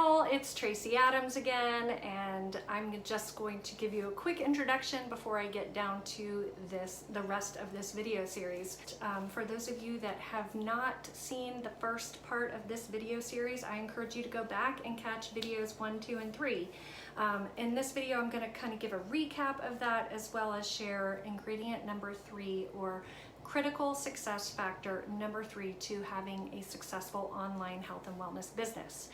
all, it's Tracy Adams again, and I'm just going to give you a quick introduction before I get down to the rest of this video series. For those of you that have not seen the first part of this video series, I encourage you to go back and catch videos 1, 2, and 3. In this video, I'm going to kind of give a recap of that, as well as share ingredient number 3, or critical success factor number 3 to having a successful online health and wellness business.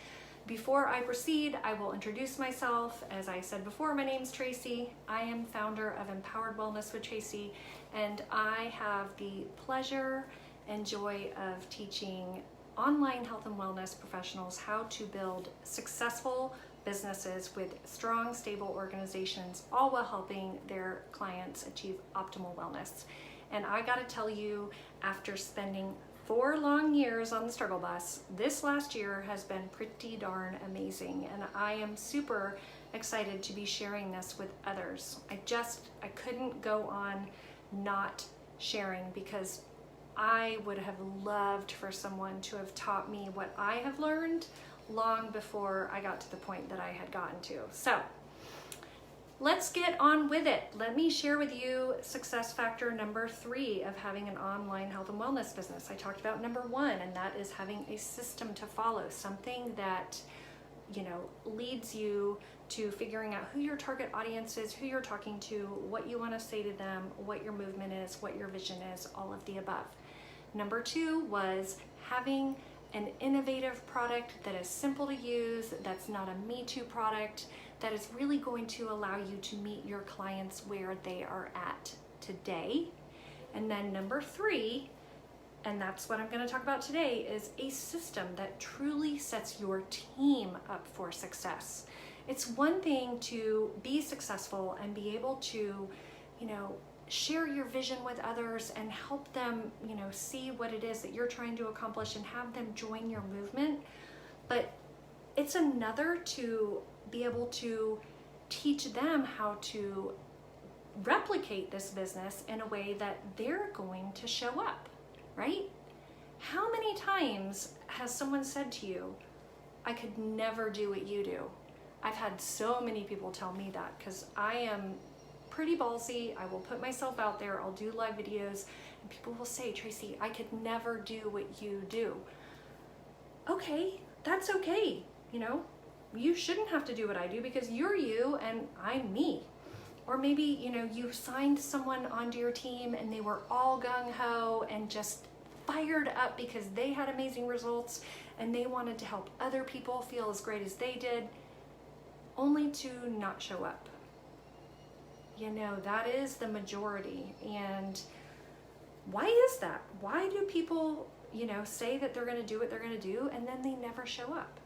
Before I proceed, I will introduce myself. As I said before, my name's Tracy. I am founder of Empowered Wellness with Tracy, and I have the pleasure and joy of teaching online health and wellness professionals how to build successful businesses with strong, stable organizations, all while helping their clients achieve optimal wellness. And I gotta tell you, after spending 4 long years on the struggle bus, this last year has been pretty darn amazing. And I am super excited to be sharing this with others. I couldn't go on not sharing, because I would have loved for someone to have taught me what I have learned long before I got to the point that I had gotten to. So let's get on with it. Let me share with you success factor number 3 of having an online health and wellness business. I talked about number 1, and that is having a system to follow, something that, leads you to figuring out who your target audience is, who you're talking to, what you want to say to them, what your movement is, what your vision is, all of the above. Number 2 was having an innovative product that is simple to use, that's not a me too product, that is really going to allow you to meet your clients where they are at today. And then number 3, and that's what I'm going to talk about today, is a system that truly sets your team up for success. It's one thing to be successful and be able to, share your vision with others and help them, see what it is that you're trying to accomplish and have them join your movement. But it's another to be able to teach them how to replicate this business in a way that they're going to show up, right? How many times has someone said to you, I could never do what you do? I've had so many people tell me that, because I am pretty ballsy. I will put myself out there. I'll do live videos, and people will say, Tracy, I could never do what you do. Okay, that's okay. You shouldn't have to do what I do, because you're you and I'm me. Or maybe, you signed someone onto your team and they were all gung-ho and just fired up because they had amazing results and they wanted to help other people feel as great as they did, only to not show up. That is the majority. And why is that? Why do people, say that they're going to do what they're going to do and then they never show up?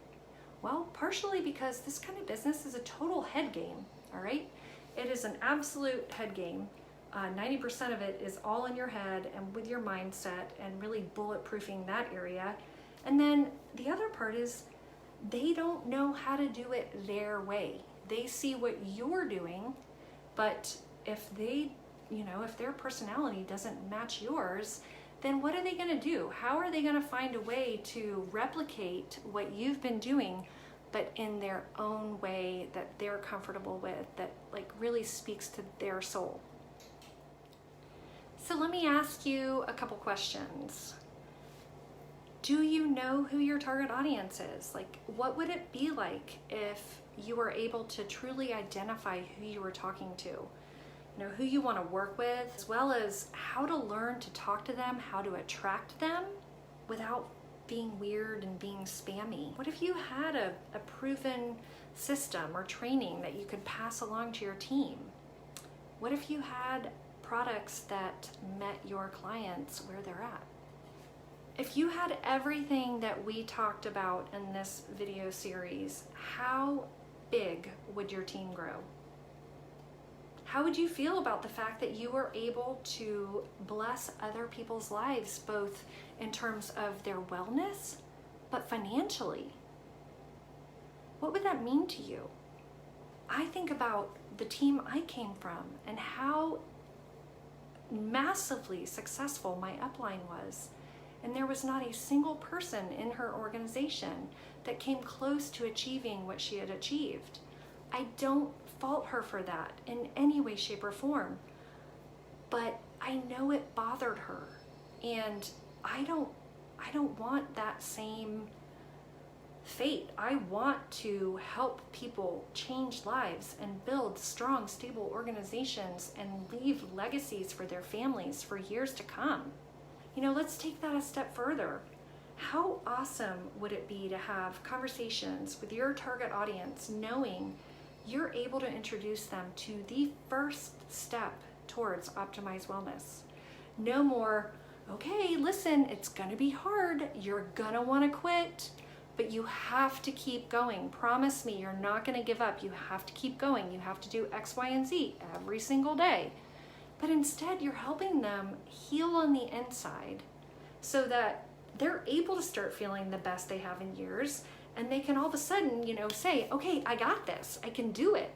Well, partially because this kind of business is a total head game, all right? It is an absolute head game. 90% of it is all in your head and with your mindset and really bulletproofing that area. And then the other part is they don't know how to do it their way. They see what you're doing, but if if their personality doesn't match yours, then what are they going to do? How are they going to find a way to replicate what you've been doing, but in their own way that they're comfortable with, that really speaks to their soul? So let me ask you a couple questions. Do you know who your target audience is? What would it be like if you were able to truly identify who you were talking to? Who you want to work with, as well as how to learn to talk to them, how to attract them without being weird and being spammy. What if you had a proven system or training that you could pass along to your team? What if you had products that met your clients where they're at? If you had everything that we talked about in this video series, how big would your team grow? How would you feel about the fact that you were able to bless other people's lives, both in terms of their wellness, but financially? What would that mean to you? I think about the team I came from and how massively successful my upline was. and there was not a single person in her organization that came close to achieving what she had achieved. I don't fault her for that in any way, shape, or form, but I know it bothered her, and I don't want that same fate. I want to help people change lives and build strong, stable organizations and leave legacies for their families for years to come. You know, let's take that a step further. How awesome would it be to have conversations with your target audience, knowing you're able to introduce them to the first step towards optimized wellness? No more, okay, listen, it's gonna be hard, you're gonna wanna quit, but you have to keep going. Promise me you're not gonna give up. You have to keep going. You have to do X, Y, and Z every single day. But instead, you're helping them heal on the inside so that they're able to start feeling the best they have in years, and they can all of a sudden, you know, say, okay, I got this, I can do it.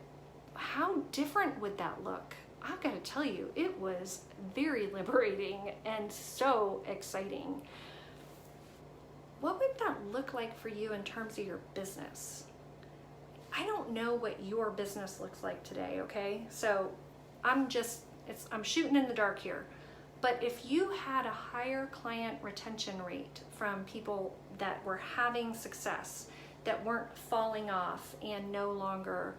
How different would that look? I've got to tell you, it was very liberating and so exciting. What would that look like for you in terms of your business? I don't know what your business looks like today, okay? So I'm shooting in the dark here. But if you had a higher client retention rate from people that were having success, that weren't falling off and no longer,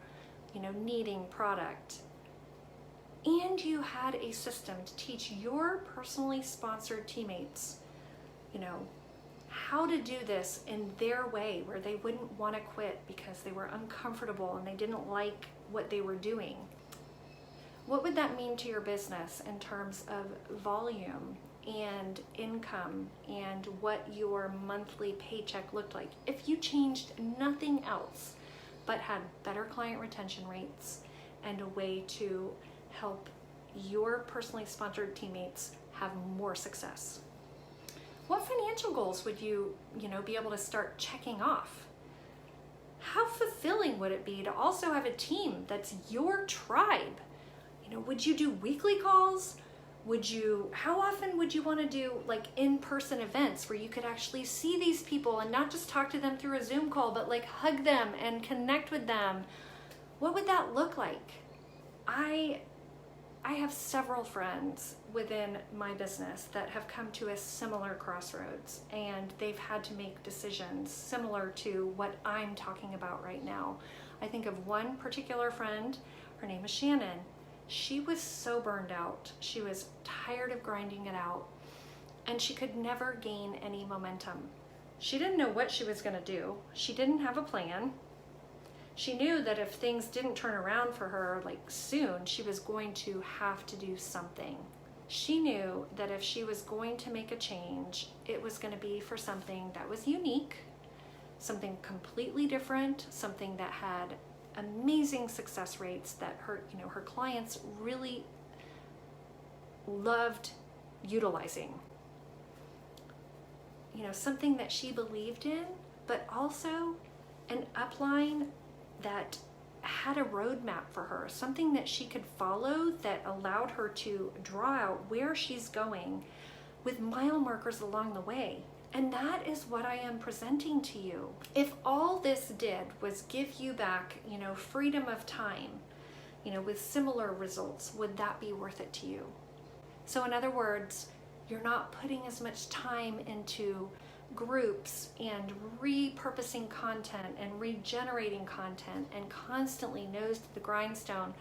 you know, needing product, and you had a system to teach your personally sponsored teammates, you know, how to do this in their way, where they wouldn't want to quit because they were uncomfortable and they didn't like what they were doing. What would that mean to your business in terms of volume and income and what your monthly paycheck looked like if you changed nothing else but had better client retention rates and a way to help your personally sponsored teammates have more success? What financial goals would you be able to start checking off? How fulfilling would it be to also have a team that's your tribe? You know, would you do weekly calls? How often would you want to do like in-person events where you could actually see these people and not just talk to them through a Zoom call, but like hug them and connect with them? What would that look like? I have several friends within my business that have come to a similar crossroads, and they've had to make decisions similar to what I'm talking about right now. I think of one particular friend, her name is Shannon. She was so burned out. She was tired of grinding it out, and she could never gain any momentum. She didn't know what she was going to do. She didn't have a plan. She knew that if things didn't turn around for her like soon, she was going to have to do something. She knew that if she was going to make a change, it was going to be for something that was unique, something completely different, something that had amazing success rates that her clients really loved utilizing. You know, something that she believed in, but also an upline that had a roadmap for her, something that she could follow that allowed her to draw out where she's going with mile markers along the way. And that is what I am presenting to you. If all this did was give you back, freedom of time, with similar results, would that be worth it to you? So in other words, you're not putting as much time into groups and repurposing content and regenerating content and constantly nose to the grindstone,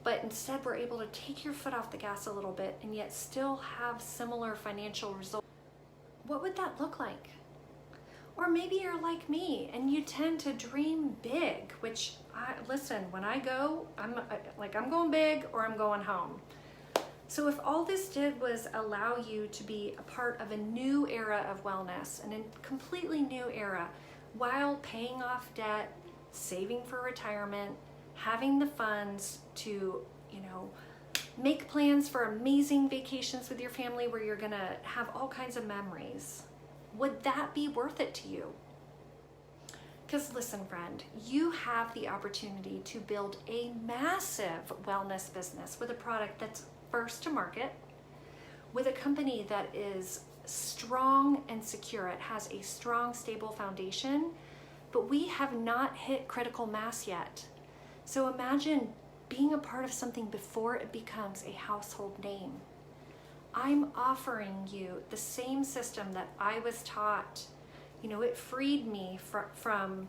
but instead we're able to take your foot off the gas a little bit and yet still have similar financial results. What would that look like? Or maybe you're like me and you tend to dream big, which when I go, I'm going big or I'm going home. So if all this did was allow you to be a part of a new era of wellness, and a completely new era, while paying off debt, saving for retirement, having the funds to, make plans for amazing vacations with your family where you're gonna have all kinds of memories, would that be worth it to you? Because listen, friend, you have the opportunity to build a massive wellness business with a product that's first to market, with a company that is strong and secure. It has a strong, stable foundation, but we have not hit critical mass yet. So imagine being a part of something before it becomes a household name. I'm offering you the same system that I was taught. You know, it freed me from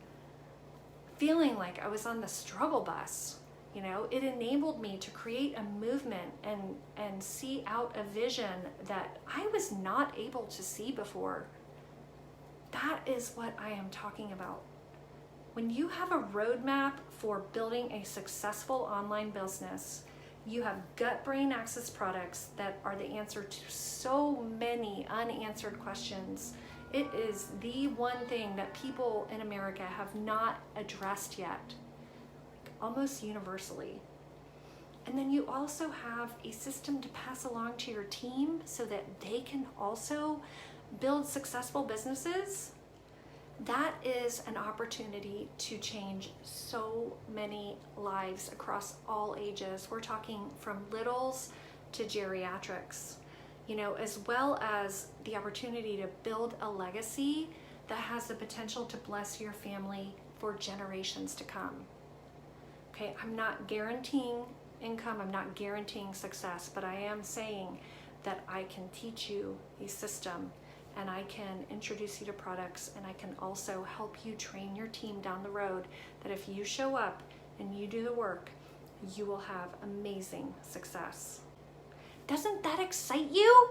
feeling like I was on the struggle bus. You know, it enabled me to create a movement and see out a vision that I was not able to see before. That is what I am talking about. When you have a roadmap for building a successful online business, you have gut-brain access products that are the answer to so many unanswered questions. It is the one thing that people in America have not addressed yet, almost universally. And then you also have a system to pass along to your team so that they can also build successful businesses. That is an opportunity to change so many lives across all ages. We're talking from littles to geriatrics, you know, as well as the opportunity to build a legacy that has the potential to bless your family for generations to come. Okay, I'm not guaranteeing income, I'm not guaranteeing success, but I am saying that I can teach you a system, and I can introduce you to products, and I can also help you train your team down the road that if you show up and you do the work, you will have amazing success. Doesn't that excite you?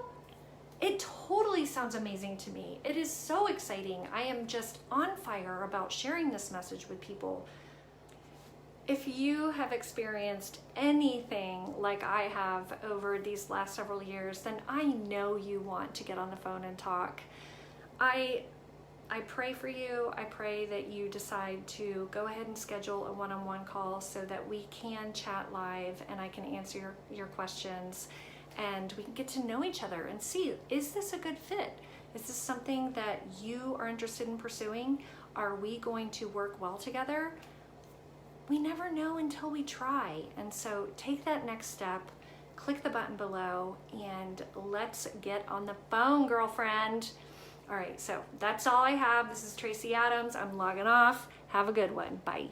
It totally sounds amazing to me. It is so exciting. I am just on fire about sharing this message with people. If you have experienced anything like I have over these last several years, then I know you want to get on the phone and talk. I pray for you. I pray that you decide to go ahead and schedule a one-on-one call so that we can chat live and I can answer your questions and we can get to know each other and see, is this a good fit? Is this something that you are interested in pursuing? Are we going to work well together? We never know until we try. And so take that next step, click the button below, and let's get on the phone, girlfriend. All right, so that's all I have. This is Tracy Adams. I'm logging off. Have a good one. Bye.